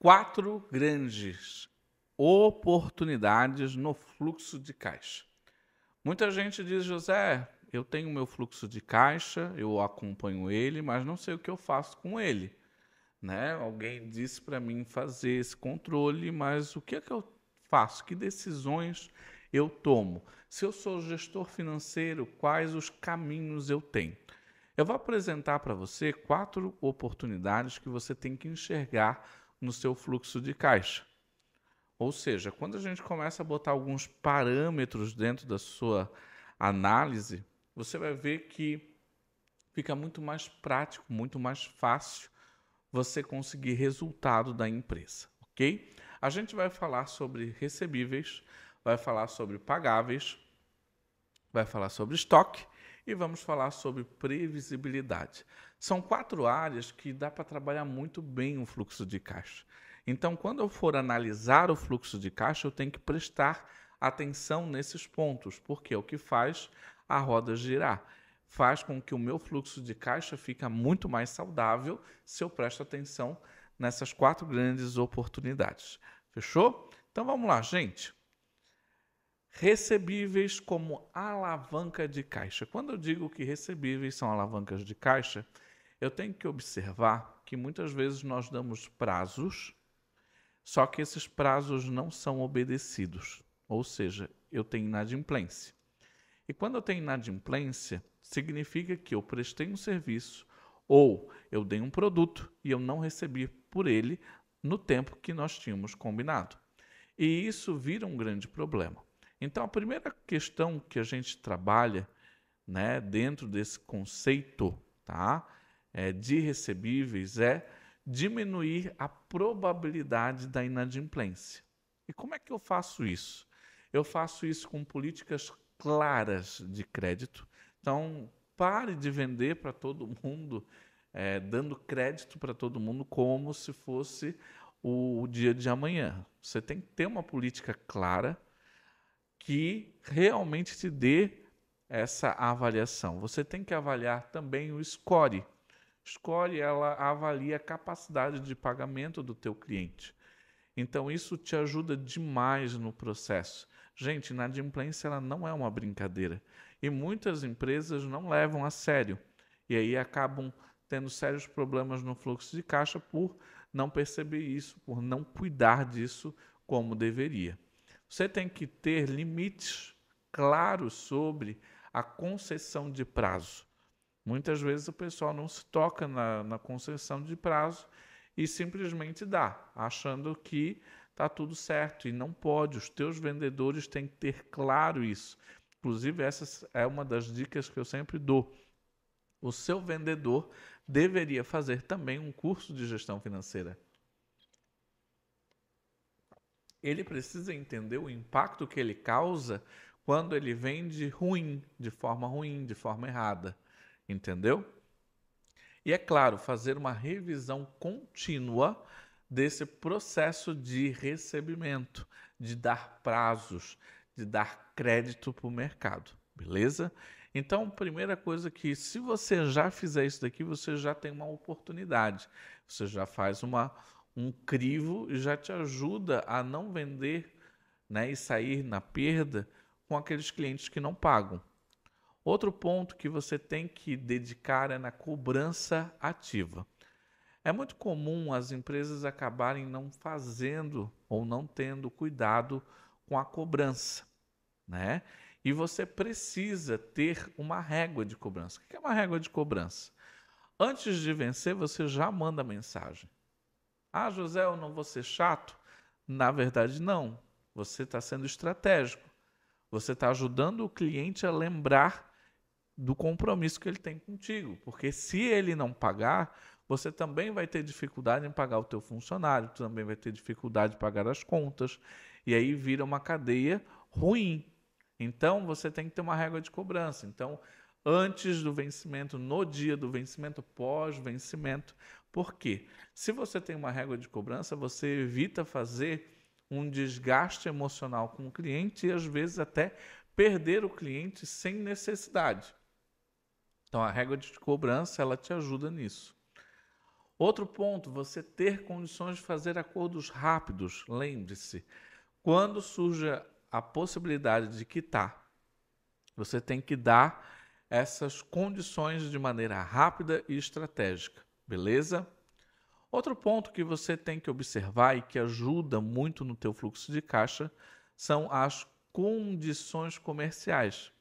Quatro grandes oportunidades no fluxo de caixa. Muita gente diz, José, eu tenho meu fluxo de caixa, eu acompanho ele, mas não sei o que eu faço com ele. Né? Alguém disse para mim fazer esse controle, mas o que é que eu faço? Que decisões eu tomo? Se eu sou gestor financeiro, quais os caminhos eu tenho? Eu vou apresentar para você quatro oportunidades que você tem que enxergar no seu fluxo de caixa. Ou seja, quando a gente começa a botar alguns parâmetros dentro da sua análise, você vai ver que fica muito mais prático, muito mais fácil você conseguir resultado da empresa, ok? A gente vai falar sobre recebíveis, vai falar sobre pagáveis, vai falar sobre estoque e vamos falar sobre previsibilidade. São quatro áreas que dá para trabalhar muito bem o fluxo de caixa. Então, quando eu for analisar o fluxo de caixa, eu tenho que prestar atenção nesses pontos, porque é o que faz a roda girar. Faz com que o meu fluxo de caixa fique muito mais saudável se eu presto atenção nessas quatro grandes oportunidades. Fechou? Então vamos lá, gente. Recebíveis como alavanca de caixa. Quando eu digo que recebíveis são alavancas de caixa, eu tenho que observar que muitas vezes nós damos prazos, só que esses prazos não são obedecidos. Ou seja, eu tenho inadimplência. E quando eu tenho inadimplência, significa que eu prestei um serviço ou eu dei um produto e eu não recebi por ele no tempo que nós tínhamos combinado. E isso vira um grande problema. Então, a primeira questão que a gente trabalha, né, dentro desse conceito, tá, de recebíveis é diminuir a probabilidade da inadimplência. E como é que eu faço isso? Eu faço isso com políticas claras de crédito. Então, pare de vender para todo mundo, dando crédito para todo mundo como se fosse o dia de amanhã. Você tem que ter uma política clara que realmente te dê essa avaliação. Você tem que avaliar também o score. Score, ela avalia a capacidade de pagamento do teu cliente. Então, isso te ajuda demais no processo. Gente, inadimplência ela não é uma brincadeira. E muitas empresas não levam a sério. E aí acabam tendo sérios problemas no fluxo de caixa por não perceber isso, por não cuidar disso como deveria. Você tem que ter limites claros sobre a concessão de prazo. Muitas vezes o pessoal não se toca na concessão de prazo e simplesmente dá, achando que está tudo certo. E não pode, os teus vendedores têm que ter claro isso. Inclusive, essa é uma das dicas que eu sempre dou. O seu vendedor deveria fazer também um curso de gestão financeira. Ele precisa entender o impacto que ele causa quando ele vende ruim, de forma errada. Entendeu? E é claro, fazer uma revisão contínua desse processo de recebimento, de dar prazos, de dar crédito para o mercado, beleza? Então, primeira coisa que, se você já fizer isso daqui, você já tem uma oportunidade. Você já faz um crivo e já te ajuda a não vender, né, e sair na perda com aqueles clientes que não pagam. Outro ponto que você tem que dedicar é na cobrança ativa. É muito comum as empresas acabarem não fazendo ou não tendo cuidado com a cobrança, né? E você precisa ter uma régua de cobrança. O que é uma régua de cobrança? Antes de vencer, você já manda mensagem. Ah, José, eu não vou ser chato? Na verdade, não. Você está sendo estratégico. Você está ajudando o cliente a lembrar do compromisso que ele tem contigo, porque se ele não pagar, você também vai ter dificuldade em pagar o teu funcionário, tu também vai ter dificuldade de pagar as contas, e aí vira uma cadeia ruim. Então, você tem que ter uma régua de cobrança. Então, antes do vencimento, no dia do vencimento, pós-vencimento. Por quê? Se você tem uma régua de cobrança, você evita fazer um desgaste emocional com o cliente e, às vezes, até perder o cliente sem necessidade. Então, a régua de cobrança, ela te ajuda nisso. Outro ponto, você ter condições de fazer acordos rápidos. Lembre-se, quando surge a possibilidade de quitar, você tem que dar essas condições de maneira rápida e estratégica, beleza? Outro ponto que você tem que observar e que ajuda muito no teu fluxo de caixa são as condições comerciais.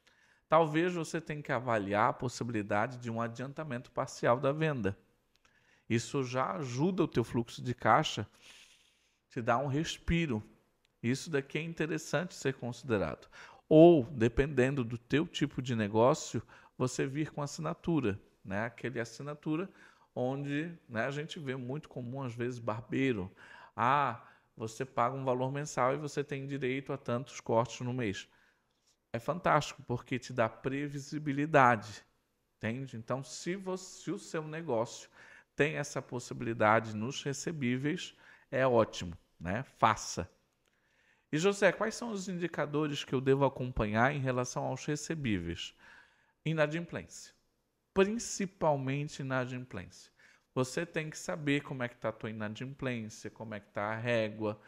Talvez você tenha que avaliar a possibilidade de um adiantamento parcial da venda. Isso já ajuda o teu fluxo de caixa, te dá um respiro. Isso daqui é interessante ser considerado. Ou, dependendo do teu tipo de negócio, você vir com assinatura, né? Aquele assinatura onde, né, a gente vê muito comum, às vezes, barbeiro. Ah, você paga um valor mensal e você tem direito a tantos cortes no mês. É fantástico, porque te dá previsibilidade, entende? Então, se o seu negócio tem essa possibilidade nos recebíveis, é ótimo, né? Faça. E José, quais são os indicadores que eu devo acompanhar em relação aos recebíveis? Inadimplência. Principalmente inadimplência. Você tem que saber como é que está a tua inadimplência, como é que está a régua,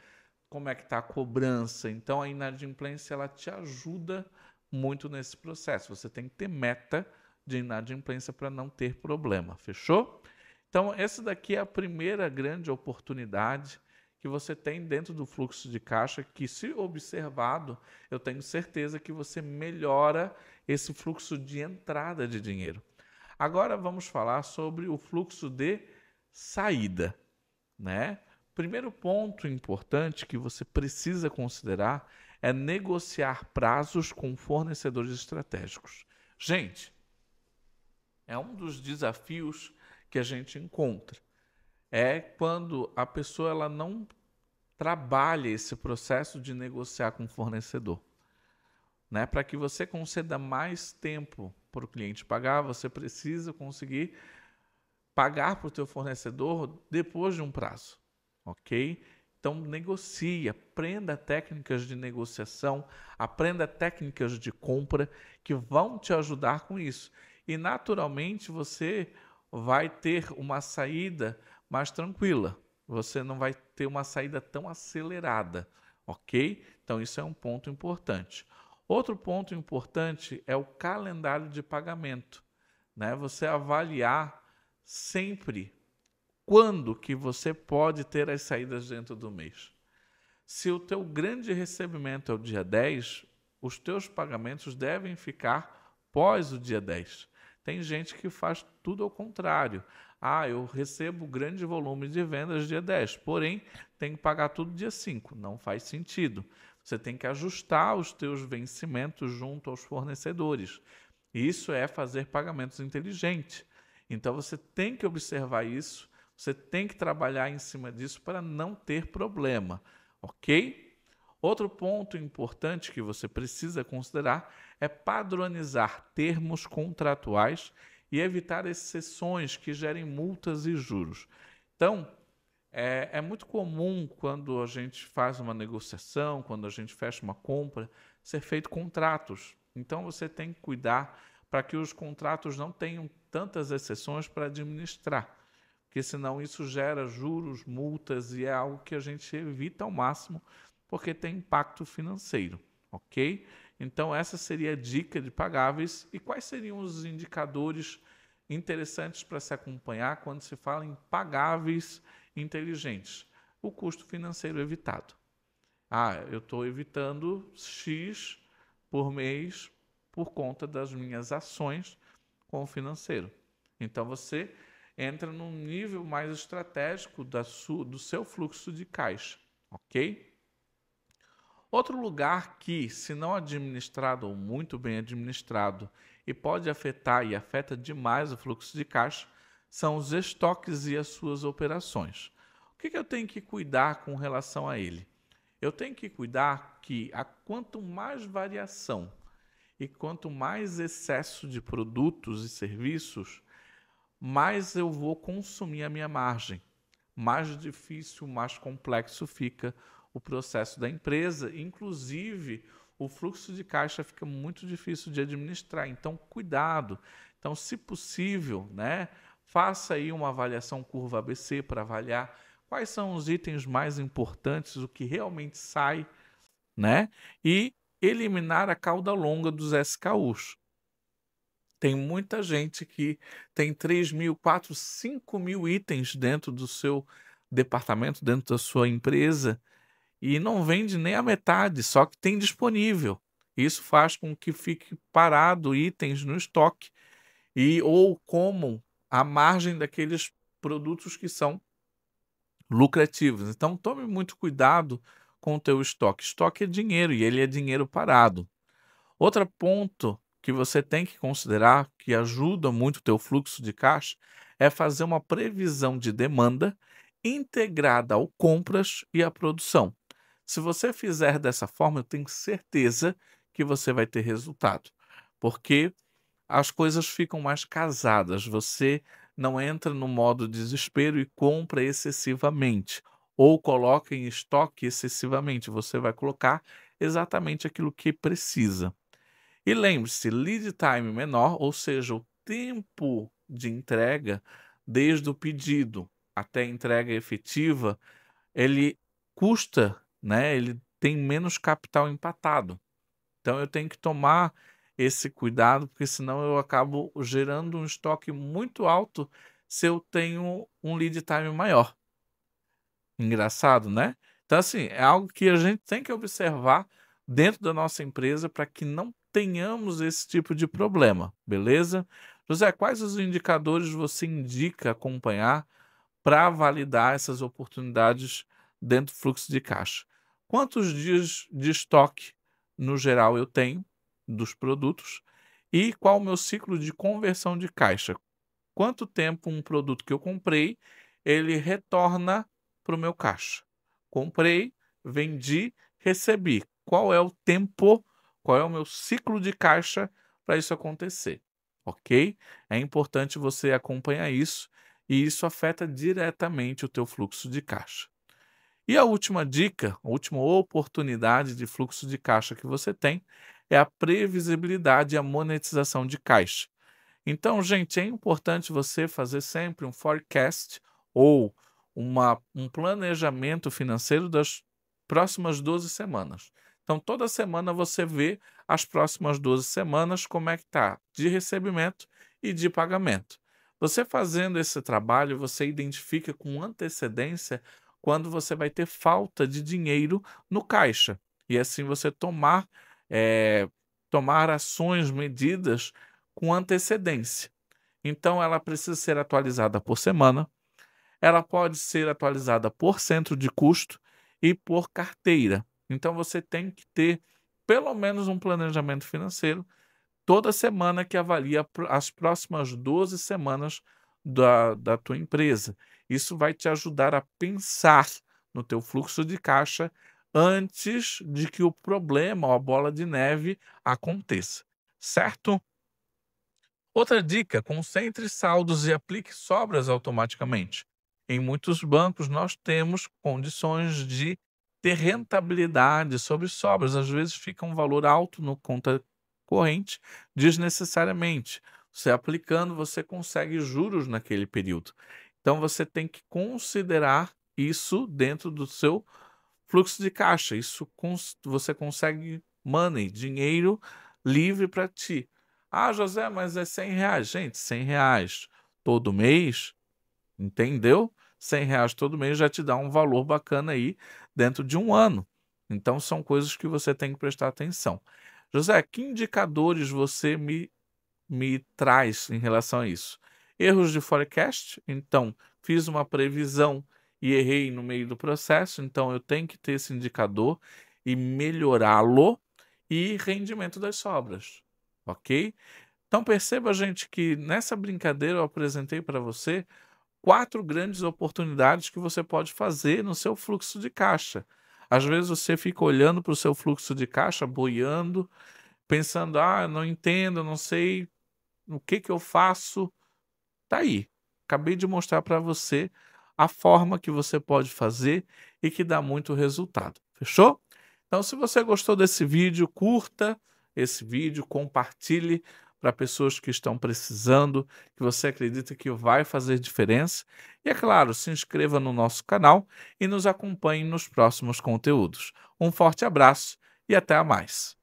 como é que está a cobrança. Então, a inadimplência ela te ajuda muito nesse processo. Você tem que ter meta de inadimplência para não ter problema. Fechou? Então, essa daqui é a primeira grande oportunidade que você tem dentro do fluxo de caixa, que, se observado, eu tenho certeza que você melhora esse fluxo de entrada de dinheiro. Agora vamos falar sobre o fluxo de saída, né? Primeiro ponto importante que você precisa considerar é negociar prazos com fornecedores estratégicos. Gente, é um dos desafios que a gente encontra. É quando a pessoa ela não trabalha esse processo de negociar com o fornecedor. Né? Para que você conceda mais tempo para o cliente pagar, você precisa conseguir pagar para o teu fornecedor depois de um prazo, ok? Então negocie, aprenda técnicas de negociação, aprenda técnicas de compra que vão te ajudar com isso. E naturalmente você vai ter uma saída mais tranquila. Você não vai ter uma saída tão acelerada, ok? Então isso é um ponto importante. Outro ponto importante é o calendário de pagamento, né? Você avaliar sempre quando que você pode ter as saídas dentro do mês. Se o teu grande recebimento é o dia 10, os teus pagamentos devem ficar pós o dia 10. Tem gente que faz tudo ao contrário. Ah, eu recebo grande volume de vendas dia 10, porém tenho que pagar tudo dia 5. Não faz sentido. Você tem que ajustar os teus vencimentos junto aos fornecedores. Isso é fazer pagamentos inteligentes. Então você tem que observar isso, você tem que trabalhar em cima disso para não ter problema, ok? Outro ponto importante que você precisa considerar é padronizar termos contratuais e evitar exceções que gerem multas e juros. Então, é muito comum quando a gente faz uma negociação, quando a gente fecha uma compra, ser feito contratos. Então você tem que cuidar para que os contratos não tenham tantas exceções para administrar, porque senão isso gera juros, multas e é algo que a gente evita ao máximo, porque tem impacto financeiro, ok? Então essa seria a dica de pagáveis. E quais seriam os indicadores interessantes para se acompanhar quando se fala em pagáveis inteligentes? O custo financeiro evitado. Ah, eu estou evitando X por mês por conta das minhas ações com o financeiro. Então você entra num nível mais estratégico do seu fluxo de caixa, ok? Outro lugar que, se não administrado ou muito bem administrado, e pode afetar e afeta demais o fluxo de caixa, são os estoques e as suas operações. O que eu tenho que cuidar com relação a ele? Eu tenho que cuidar que quanto mais variação e quanto mais excesso de produtos e serviços, mais eu vou consumir a minha margem. Mais difícil, mais complexo fica o processo da empresa. Inclusive, o fluxo de caixa fica muito difícil de administrar. Então, cuidado. Então, se possível, né, faça aí uma avaliação curva ABC para avaliar quais são os itens mais importantes, o que realmente sai, né? E eliminar a cauda longa dos SKUs. Tem muita gente que tem 3.000, 4, 5.000 itens dentro do seu departamento, dentro da sua empresa, e não vende nem a metade, só que tem disponível. Isso faz com que fique parado itens no estoque ou comam à margem daqueles produtos que são lucrativos. Então tome muito cuidado com o teu estoque. Estoque é dinheiro e ele é dinheiro parado. Outro ponto que você tem que considerar, que ajuda muito o teu fluxo de caixa, é fazer uma previsão de demanda integrada ao compras e à produção. Se você fizer dessa forma, eu tenho certeza que você vai ter resultado, porque as coisas ficam mais casadas. Você não entra no modo desespero e compra excessivamente, ou coloca em estoque excessivamente. Você vai colocar exatamente aquilo que precisa. E lembre-se, lead time menor, ou seja, o tempo de entrega, desde o pedido até a entrega efetiva, ele custa, né? Ele tem menos capital empatado. Então eu tenho que tomar esse cuidado, porque senão eu acabo gerando um estoque muito alto se eu tenho um lead time maior. Engraçado, né? Então, assim, é algo que a gente tem que observar dentro da nossa empresa para que não tenhamos esse tipo de problema, beleza? José, quais os indicadores você indica acompanhar para validar essas oportunidades dentro do fluxo de caixa? Quantos dias de estoque, no geral, eu tenho dos produtos? E qual o meu ciclo de conversão de caixa? Quanto tempo um produto que eu comprei, ele retorna para o meu caixa? Comprei, vendi, recebi. Qual é o tempo, qual é o meu ciclo de caixa para isso acontecer? Ok? É importante você acompanhar isso e isso afeta diretamente o teu fluxo de caixa. E a última dica, a última oportunidade de fluxo de caixa que você tem é a previsibilidade e a monetização de caixa. Então, gente, é importante você fazer sempre um forecast ou um planejamento financeiro das próximas 12 semanas. Então, toda semana você vê as próximas 12 semanas como é que está de recebimento e de pagamento. Você fazendo esse trabalho, você identifica com antecedência quando você vai ter falta de dinheiro no caixa. E assim você tomar ações, medidas com antecedência. Então, ela precisa ser atualizada por semana, ela pode ser atualizada por centro de custo e por carteira. Então, você tem que ter pelo menos um planejamento financeiro toda semana que avalia as próximas 12 semanas da tua empresa. Isso vai te ajudar a pensar no teu fluxo de caixa antes de que o problema ou a bola de neve aconteça, certo? Outra dica: concentre saldos e aplique sobras automaticamente. Em muitos bancos, nós temos condições de ter rentabilidade sobre sobras. Às vezes fica um valor alto no conta corrente desnecessariamente. Você aplicando, você consegue juros naquele período. Então você tem que considerar isso dentro do seu fluxo de caixa. Isso você consegue money, dinheiro livre para ti. Ah, José, mas é R$ 100. Gente, R$ 100 todo mês, entendeu? R$ 100 todo mês já te dá um valor bacana aí dentro de um ano. Então, são coisas que você tem que prestar atenção. José, que indicadores você me traz em relação a isso? Erros de forecast. Então, fiz uma previsão e errei no meio do processo, então eu tenho que ter esse indicador e melhorá-lo. E rendimento das sobras, ok? Então perceba, gente, que nessa brincadeira eu apresentei para você 4 grandes oportunidades que você pode fazer no seu fluxo de caixa. Às vezes você fica olhando para o seu fluxo de caixa, boiando, pensando, ah, não entendo, não sei o que eu faço. Tá aí. Acabei de mostrar para você a forma que você pode fazer e que dá muito resultado. Fechou? Então, se você gostou desse vídeo, curta esse vídeo, compartilhe para pessoas que estão precisando, que você acredita que vai fazer diferença. E é claro, se inscreva no nosso canal e nos acompanhe nos próximos conteúdos. Um forte abraço e até a mais.